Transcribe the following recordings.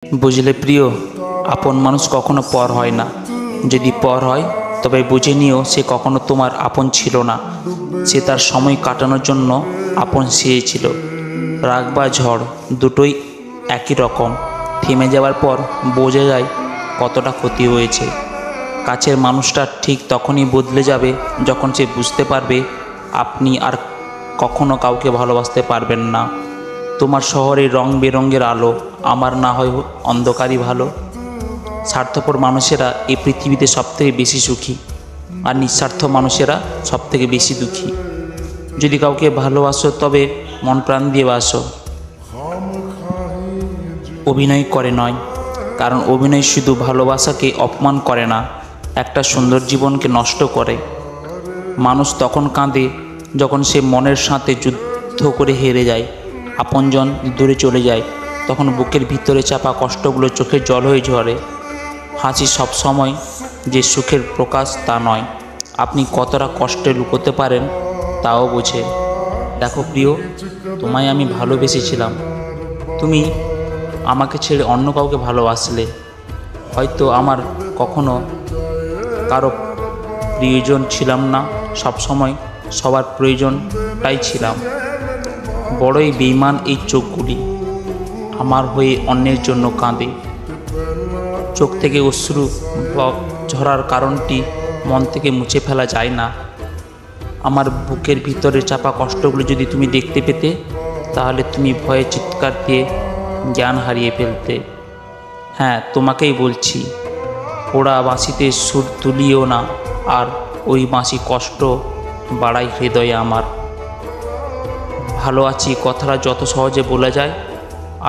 বুঝলে প্রিয়, আপন মানুষ কখনো পর হয় না। যদি পর হয় তবে বুঝে নিও সে কখনো তোমার আপন ছিল না। সে তার সময় কাটানোর জন্য আপন চেয়েছিল। রাগ বা ঝড় দুটোই একই রকম, থেমে যাওয়ার পর বোঝা যায় কতটা ক্ষতি হয়েছে। কাছের মানুষটা ঠিক তখনই বদলে যাবে যখন সে বুঝতে পারবে আপনি আর কখনো কাউকে ভালোবাসতে পারবেন না। তোমার শহরে রং বেরঙের আলো, আমার না হয় অন্ধকারই ভালো। স্বার্থপর মানুষেরা এই পৃথিবীতে সবথেকে বেশি সুখী, আর নিঃস্বার্থ মানুষেরা সবথেকে বেশি দুঃখী। যদি কাউকে ভালোবাসো তবে মন প্রাণ দিয়ে বাসো, অভিনয় করে নয়। কারণ অভিনয় শুধু ভালোবাসাকে অপমান করে না, একটা সুন্দর জীবনকে নষ্ট করে। মানুষ তখন কাঁদে যখন সে মনের সাথে যুদ্ধ করে হেরে যায়, আপনজন দূরে চলে যায়। তখন বুকের ভিতরে চাপা কষ্টগুলো চোখের জল হয়ে ঝরে। হাসি সবসময় যে সুখের প্রকাশ তা নয়, আপনি কতটা কষ্টে লুকোতে পারেন তাও বোঝে। দেখো প্রিয়, তোমায় আমি ভালোবেসেছিলাম, তুমি আমাকে ছেড়ে অন্য কাউকে ভালোবাসলে। হয়তো আমার কখনো কারো প্রিয়জন ছিলাম না, সবসময় সবার প্রয়োজনটাই ছিলাম। বড়ই বেঈমান এই চোখগুলি, আমার হয়ে অন্যের জন্য কাঁদে। চোখ থেকে অশ্রু ঝরার কারণটি মন থেকে মুছে ফেলা যায় না। আমার বুকের ভিতরে চাপা কষ্টগুলো যদি তুমি দেখতে পেতে, তাহলে তুমি ভয়ে চিৎকার দিয়ে জ্ঞান হারিয়ে ফেলতে। হ্যাঁ, তোমাকেই বলছি, পোড়া বাঁশিতে সুর তুলিও না, আর ওই বাঁশি কষ্ট বাড়াই হৃদয়ে আমার। ভালো আছি কথাটা যত সহজে বলা যায়,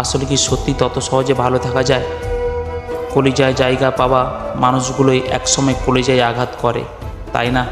আসলে কি সত্যি তত সহজে ভালো থাকা যায়? কলিজায় জায়গা পাওয়া মানুষগুলোই একসময় কলিজায় আঘাত করে, তাই না?